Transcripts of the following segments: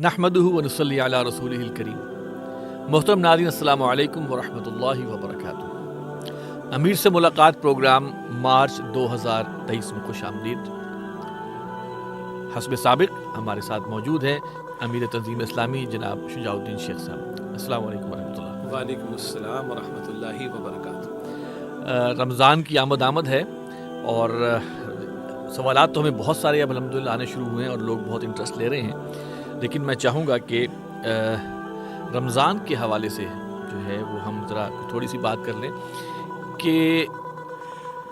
نحمدہ ونصلی علی رسولہ الکریم۔ محترم ناظرین، السلام علیکم ورحمۃ اللہ وبرکاتہ۔ امیر سے ملاقات پروگرام مارچ 2023 میں خوش آمدید۔ حسب سابق ہمارے ساتھ موجود ہیں امیر تنظیم اسلامی جناب شجاع الدین شیخ صاحب۔ السلام علیکم ورحمۃ اللہ۔ وعلیکم السلام ورحمۃ اللہ وبرکاتہ۔ رمضان کی آمد ہے اور سوالات تو ہمیں بہت سارے اب الحمدللہ آنے شروع ہوئے ہیں اور لوگ بہت انٹرسٹ لے رہے ہیں، لیکن میں چاہوں گا کہ رمضان کے حوالے سے جو ہے وہ ہم ذرا تھوڑی سی بات کر لیں کہ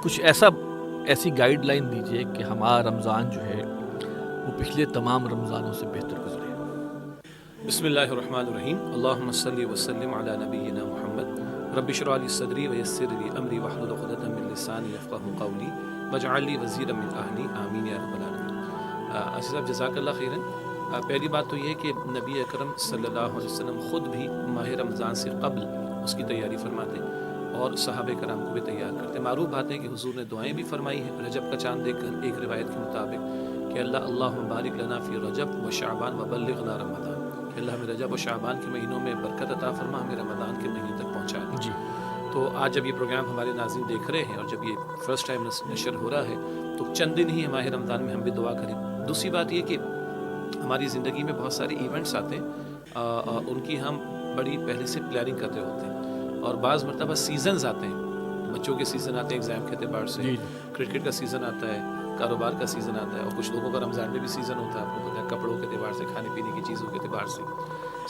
کچھ ایسی گائیڈ لائن دیجیے کہ ہمارا رمضان جو ہے وہ پچھلے تمام رمضانوں سے بہتر گزرے۔ بسم اللہ الرحمن الرحیم۔ اللہم صلی وسلم علی نبینا محمد رب اشرح لی صدری ویسر لی امری واحلل عقدۃ من لسانی یفقہوا قولی واجعل لی وزیرا من اہلی آمین یا رب العالمین۔ عزیز صاحب جزاک اللہ خیراً۔ پہلی بات تو یہ کہ نبی اکرم صلی اللہ علیہ وسلم خود بھی ماہ رمضان سے قبل اس کی تیاری فرماتے اور صحابہ کرام کو بھی تیار کرتے۔ معروف بات ہے کہ حضور نے دعائیں بھی فرمائی ہیں رجب کا چاند دیکھ کر، ایک روایت کے مطابق کہ اللہم بارک لنا فی رجب و شعبان و بلغنا رمضان، کہ اللہ ہمیں رجب و شعبان کے مہینوں میں برکت عطا فرما، ہمیں رمضان کے مہینے تک پہنچا دے۔ جی، تو آج جب یہ پروگرام ہمارے ناظرین دیکھ رہے ہیں اور جب یہ فرسٹ ٹائم نشر ہو رہا ہے تو چند دن ہی ماہ رمضان میں ہم بھی دعا کریں۔ دوسری بات یہ کہ ہماری زندگی میں بہت سارے ایونٹس آتے ہیں، ان کی ہم بڑی پہلے سے پلاننگ کر رہے ہوتے ہیں، اور بعض مرتبہ سیزنز آتے ہیں، بچوں کے سیزن آتے ہیں ایگزام کے اعتبار سے، کرکٹ کا سیزن آتا ہے، کاروبار کا سیزن آتا ہے، اور کچھ لوگوں کا رمضان میں بھی سیزن ہوتا ہے، آپ کو پتہ ہے، کپڑوں کے اعتبار سے، کھانے پینے کی چیزوں کے اعتبار سے۔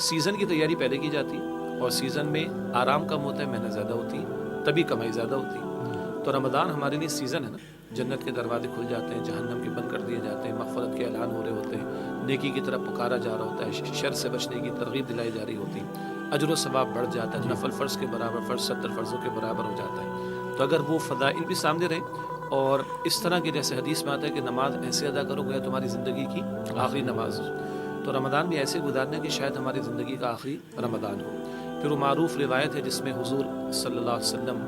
سیزن کی تیاری پہلے کی جاتی ہے اور سیزن میں آرام کم ہوتا ہے، محنت زیادہ ہوتی ہے، تبھی کمائی زیادہ ہوتی ہے۔ تو رمضان ہمارے لیے سیزن ہے نا، جنت کے دروازے کھل جاتے ہیں، جہنم کے بند کر دیے جاتے ہیں، مغفرت کے اعلان ہو رہے ہوتے ہیں، نیکی کی طرف پکارا جا رہا ہوتا ہے، شر سے بچنے کی ترغیب دلائی جا رہی ہوتی ہے، اجر و ثواب بڑھ جاتا ہے، نفل فرض کے برابر، فرض 70 فرضوں کے برابر ہو جاتا ہے۔ تو اگر وہ فضائل بھی سامنے رہیں اور اس طرح کے جیسے حدیث میں آتا ہے کہ نماز ایسے ادا کرو گے تمہاری زندگی کی آخری نماز ہو، تو رمضان بھی ایسے گزارنا کہ شاید ہماری زندگی کا آخری رمضان ہو۔ پھر وہ معروف روایت ہے جس میں حضور صلی اللہ علیہ وسلم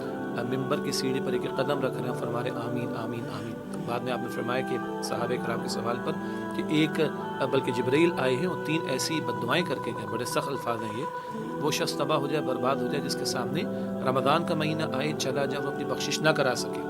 ممبر کی سیڑھی پر ایک قدم رکھ رہے ہیں، فرما رہے آمین آمین آمین۔ بعد میں آپ نے فرمایا کہ صحابہ کرام کے سوال پر کہ ایک بلکہ جبرائیل آئے ہیں اور 3 ایسی بددعائیں کر کے گئے، بڑے سخت الفاظ ہیں یہ، وہ شخص تباہ ہو جائے، برباد ہو جائے جس کے سامنے رمضان کا مہینہ آئے، چلا جائے اور اپنی بخشش نہ کرا سکے۔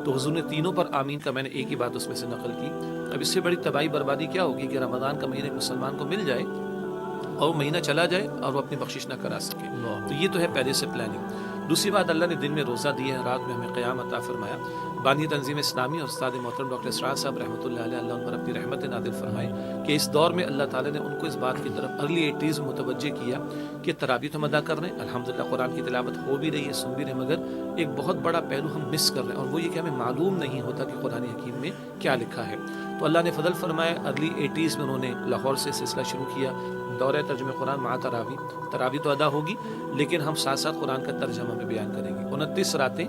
تو حضور نے تینوں پر آمین کا، میں نے ایک ہی بات اس میں سے نقل کی۔ اب اس سے بڑی تباہی بربادی کیا ہوگی کہ رمضان کا مہینہ ایک مسلمان کو مل جائے اور وہ مہینہ چلا جائے اور وہ اپنی بخشش نہ کرا سکے۔ تو یہ تو ہے پہلے سے پلاننگ۔ دوسری بات، اللہ نے دن میں روزہ دیا ہے، رات میں ہمیں قیام عطا فرمایا۔ بانی تنظیم اسلامی اور استاد محترم ڈاکٹر اسرار صاحب رحمۃ اللہ علیہ، اللہ ان پر اپنی رحمت نازل فرمائے کہ اس دور میں اللہ تعالیٰ نے ان کو اس بات کی طرف ارلی 80s میں متوجہ کیا کہ تراویح تو ہم ادا کر رہے ہیں، الحمدللہ قرآن کی تلاوت ہو بھی رہی ہے، سن بھی رہے ہیں، مگر ایک بہت بڑا پہلو ہم مس کر رہے ہیں، اور وہ یہ کہ ہمیں معلوم نہیں ہوتا کہ قرآن حکیم میں کیا لکھا ہے۔ تو اللہ نے فضل فرمایا، ارلی 80s میں انہوں نے لاہور سے سلسلہ شروع کیا، دورہ ترجمہ قرآن مع تراویح تو ادا ہوگی لیکن ہم ساتھ ساتھ قرآن کا ترجمہ میں بیان کریں گے۔ 29 راتیں،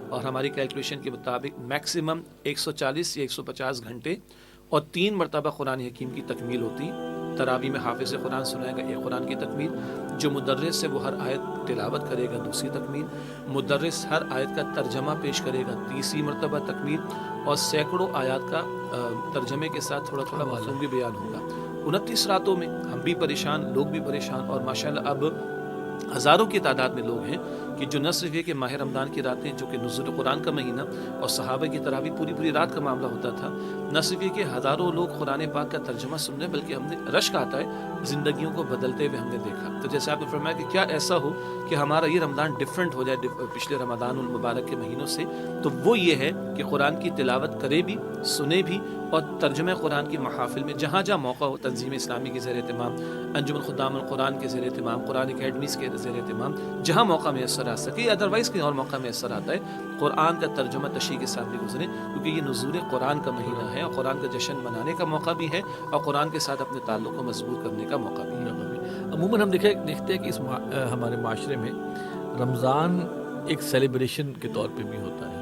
اور ہماری کیلکولیشن کے مطابق میکسیمم 140 یا 150 گھنٹے، اور 3 مرتبہ قرآن حکیم کی تکمیل ہوتی۔ تراویح میں حافظ قرآن سنائے گا، ایک قرآن کی تکمیل، جو مدرس ہے وہ ہر آیت تلاوت کرے گا، دوسری تکمیل، مدرس ہر آیت کا ترجمہ پیش کرے گا، تیسری مرتبہ تکمیل، اور سینکڑوں آیات کا ترجمے کے ساتھ تھوڑا تھوڑا مفہوم بھی بیان ہوگا۔ 29 راتوں میں ہم بھی پریشان، لوگ بھی پریشان، اور ماشاءاللہ اب ہزاروں کی تعداد میں لوگ ہیں کہ جو نہ صرف یہ کہ ماہ رمضان کی راتیں جو کہ نزول قرآن کا مہینہ اور صحابہ کی تراویح پوری رات کا معاملہ ہوتا تھا، نہ صرف یہ کہ ہزاروں لوگ قرآن پاک کا ترجمہ سن رہے ہیں، بلکہ ہم نے رشک آتا ہے زندگیوں کو بدلتے ہوئے ہم نے دیکھا۔ تو جیسے آپ نے فرمایا کہ کیا ایسا ہو کہ ہمارا یہ رمضان ڈیفرنٹ ہو جائے پچھلے رمضان المبارک کے مہینوں سے، تو وہ یہ ہے کہ قرآن کی تلاوت کرے بھی، سنے بھی، اور ترجمہ قرآن کی محافل میں جہاں جہاں موقع ہو، تنظیم اسلامی کے زیر اہتمام، انجمن خدام القرآن کے زیر اہتمام، قرآن اکیڈمیز کے زیر اہتمام، جہاں موقع میسر آ سکے، ادروائز کہیں اور موقع میسر آتا ہے، قرآن کا ترجمہ تشریح کے ساتھ بھی گزرے، کیونکہ یہ نزول قرآن کا مہینہ ہے اور قرآن کا جشن منانے کا موقع بھی ہے اور قرآن کے ساتھ اپنے تعلق کو مضبوط کرنے کا موقع بھی ہے۔ عموماً ہم دیکھتے ہیں کہ ہمارے معاشرے میں رمضان ایک سیلیبریشن کے طور پہ بھی ہوتا ہے،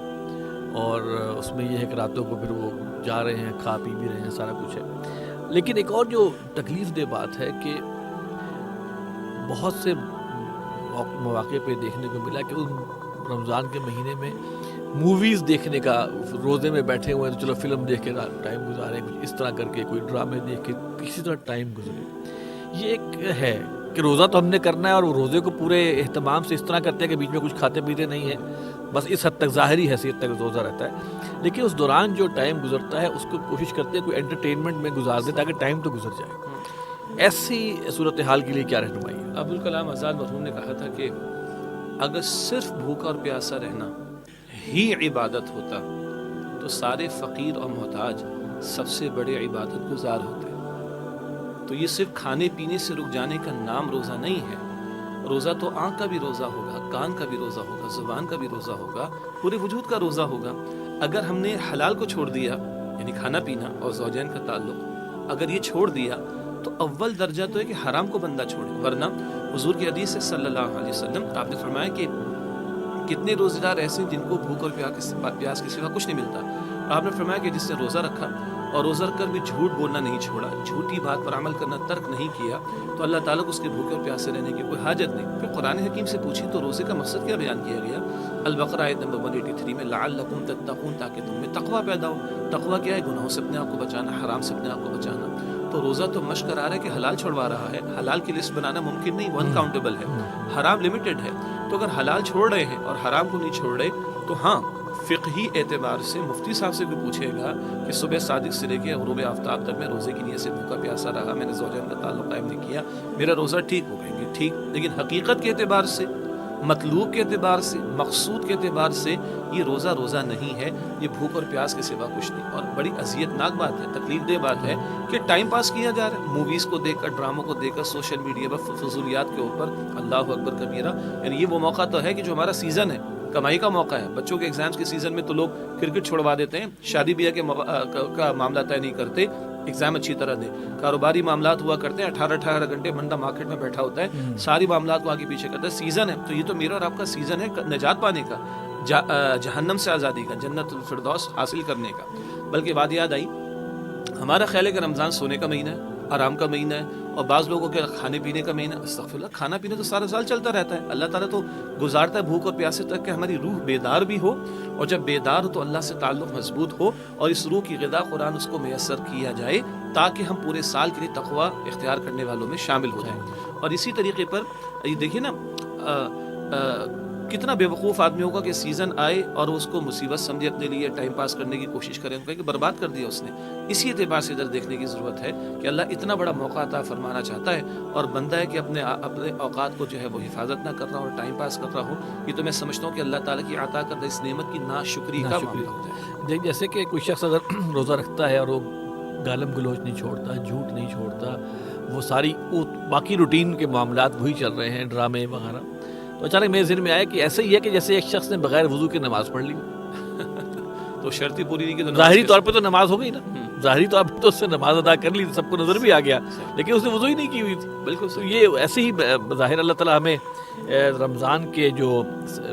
اور اس میں یہ ہے کہ راتوں کو پھر وہ جا رہے ہیں، کھا پی بھی رہے ہیں، سارا کچھ ہے۔ لیکن ایک اور جو تکلیف دہ بات ہے کہ بہت سے مواقع پہ دیکھنے کو ملا کہ ان رمضان کے مہینے میں موویز دیکھنے کا، روزے میں بیٹھے ہوئے ہیں تو چلو فلم دیکھ کے ٹائم گزاریں، کچھ اس طرح کر کے کوئی ڈرامے دیکھ کے کسی طرح ٹائم گزرے۔ یہ ایک ہے کہ روزہ تو ہم نے کرنا ہے اور وہ روزے کو پورے اہتمام سے اس طرح کرتے ہیں کہ بیچ میں کچھ کھاتے پیتے نہیں ہیں, بس اس حد تک ظاہری حیثیت تک روزہ رہتا ہے, لیکن اس دوران جو ٹائم گزرتا ہے اس کو کوشش کرتے ہیں کوئی انٹرٹینمنٹ میں گزار دے تاکہ ٹائم تو گزر جائے. ایسی صورتحال کے لیے کیا رہنمائی ہے؟ ابوالکلام آزاد مرحوم نے کہا تھا کہ اگر صرف بھوکا اور پیاسا رہنا ہی عبادت ہوتا تو سارے فقیر اور محتاج سب سے بڑے عبادت گزار ہوتے. تو یہ صرف کھانے پینے سے رک جانے کا نام روزہ نہیں ہے. روزہ تو آنکھ کا بھی روزہ ہوگا, کان کا بھی روزہ ہوگا, زبان کا بھی روزہ ہوگا, پورے وجود کا روزہ ہوگا. اگر ہم نے حلال کو چھوڑ دیا, یعنی کھانا پینا اور زوجین کا تعلق اگر یہ چھوڑ دیا, تو اول درجہ تو ہے کہ حرام کو بندہ چھوڑے. ورنہ حضور کی حدیث ہے صلی اللہ علیہ وسلم, آپ نے فرمایا کہ کتنے روزے دار ایسے ہیں جن کو بھوک اور پیاس کے سوا کچھ نہیں ملتا. آپ نے فرمایا کہ جس نے روزہ رکھا اور روزہ رکھ کر بھی جھوٹ بولنا نہیں چھوڑا, جھوٹی بات پر عمل کرنا ترک نہیں کیا, تو اللہ تعالیٰ کو اس کے بھوکے اور پیاسے رہنے کی کوئی حاجت نہیں. پھر قرآن حکیم سے پوچھی تو روزے کا مقصد کیا بیان کیا گیا؟ البقرہ آیت نمبر 183 میں لعلکم تتقون, تاکہ تم میں تقوی پیدا ہو. تقوی کیا ہے؟ گناہوں سے اپنے آپ کو بچانا, حرام سے اپنے آپ کو بچانا. تو روزہ تو مشق کرا رہا ہے کہ حلال چھوڑوا رہا ہے. حلال کی لسٹ بنانا ممکن نہیں, وہ انکاؤنٹیبل ہے. حرام لمیٹڈ ہے. تو اگر حلال چھوڑ رہے ہیں اور حرام کو نہیں چھوڑ رہے, تو ہاں فقہی اعتبار سے مفتی صاحب سے کوئی پوچھے گا کہ صبح صادق سے لے کے غروب آفتاب تک میں روزے کی نیت سے بھوکا پیاسا رہا, میں نے زوجین کا تعلق قائم نہیں کیا, میرا روزہ ٹھیک ہو گئے گے, ٹھیک. لیکن حقیقت کے اعتبار سے, مطلوب کے اعتبار سے, مقصود کے اعتبار سے یہ روزہ نہیں ہے. یہ بھوک اور پیاس کے سوا کچھ نہیں. اور بڑی اذیت ناک بات ہے, تکلیف دہ بات ہے کہ ٹائم پاس کیا جا رہا ہے موویز کو دیکھ کر, ڈراموں کو دیکھ کر, سوشل میڈیا پر فضولیات کے اوپر. اللہ اکبر کبیرہ. یعنی یہ وہ موقع تو ہے کہ جو ہمارا سیزن ہے, کمائی کا موقع ہے. بچوں کے ایگزامز کے سیزن میں تو لوگ کرکٹ چھوڑوا دیتے ہیں, شادی بیاہ کا معاملہ طے نہیں کرتے, ایگزام اچھی طرح دیں. کاروباری معاملات ہوا کرتے ہیں, 18 گھنٹے بندہ مارکیٹ میں بیٹھا ہوتا ہے, ساری معاملات کو آگے پیچھے کرتا ہے. سیزن ہے تو یہ تو میرا اور آپ کا سیزن ہے نجات پانے کا, جہنم سے آزادی کا, جنت الفردوس حاصل کرنے کا. بلکہ بات یاد آئی, ہمارا خیال ہے کہ رمضان سونے کا مہینہ ہے, آرام کا مہینہ ہے, اور بعض لوگوں کے کھانے پینے کا مہینہ. استغفر اللہ, کھانا پینا تو سارا سال چلتا رہتا ہے. اللہ تعالیٰ تو گزارتا ہے بھوک اور پیاسے تک کہ ہماری روح بیدار بھی ہو, اور جب بیدار ہو تو اللہ سے تعلق مضبوط ہو, اور اس روح کی غذا قرآن اس کو میسر کیا جائے تاکہ ہم پورے سال کے لیے تقوی اختیار کرنے والوں میں شامل ہو جائیں. اور اسی طریقے پر یہ دیکھیے نا, کتنا بے وقوف آدمی ہوگا کہ سیزن آئے اور اس کو مصیبت سمجھے, اپنے لیے ٹائم پاس کرنے کی کوشش کریں, کہ برباد کر دیا اس نے. اسی اعتبار سے ادھر دیکھنے کی ضرورت ہے کہ اللہ اتنا بڑا موقع عطا فرمانا چاہتا ہے, اور بندہ ہے کہ اپنے اوقات کو جو ہے وہ حفاظت نہ کر رہا ہو اور ٹائم پاس کر رہا ہو. یہ تو میں سمجھتا ہوں کہ اللہ تعالیٰ کی عطا کردہ اس نعمت کی ناشکری کا معاملہ ہوتا ہے. جیسے کہ کوئی شخص اگر روزہ رکھتا ہے اور وہ گالم گلوچ نہیں چھوڑتا, جھوٹ نہیں چھوڑتا, وہ ساری باقی روٹین کے معاملات وہی چل رہے ہیں, ڈرامے وغیرہ, تو اچانک میرے ذہن میں آیا کہ ایسا ہی ہے کہ جیسے ایک شخص نے بغیر وضو کے نماز پڑھ لی. تو شرط پوری نہیں کی, ظاہری طور پہ تو نماز ہو گئی نا, ظاہری طور پہ تو اس نے نماز ادا کر لی, سب کو نظر بھی آ گیا, لیکن اس نے وضو ہی نہیں کی ہوئی تھی. بالکل. تو یہ ایسے ہی ظاہر اللہ تعالیٰ ہمیں رمضان کے جو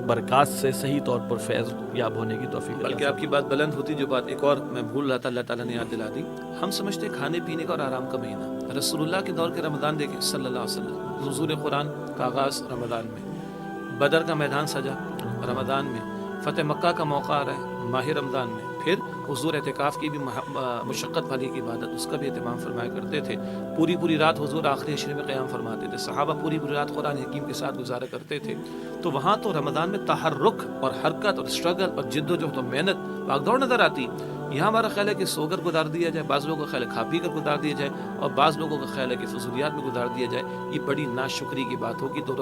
برکات سے صحیح طور پر فیض یاب ہونے کی توفیق. بلکہ آپ کی بات بلند ہوتی, جو بات ایک اور میں بھول رہا تھا, اللہ تعالیٰ نے یاد دلا دی. ہم سمجھتے ہیں کھانے پینے کا اور آرام کا مہینہ. رسول اللہ کے دور کے رمضان دیکھیں صلی اللہ علیہ وسلم, نزول قرآن کا آغاز رمضان میں, بدر کا میدان سجا رمضان میں, فتح مکہ کا موقع آ رہا ہے ماہ رمضان میں, پھر حضور اعتکاف کی بھی مشقت والی کی عبادت, اس کا بھی اہتمام فرمایا کرتے تھے. پوری رات حضور آخری عشرے میں قیام فرماتے تھے, صحابہ پوری رات قرآن حکیم کے ساتھ گزارا کرتے تھے. تو وہاں تو رمضان میں تحرک اور حرکت اور اسٹرگل اور جد و جہد اور محنت بھاگ دوڑ نظر آتی. یہاں ہمارا خیال ہے کہ سو کر گزار دیا جائے, بعض لوگوں کا خیال ہے کھا پی کر گزار دیا جائے, اور بعض لوگوں کا خیال ہے کہ فضولیات میں گزار دیا جائے. یہ بڑی ناشکری کی بات ہوگی. تو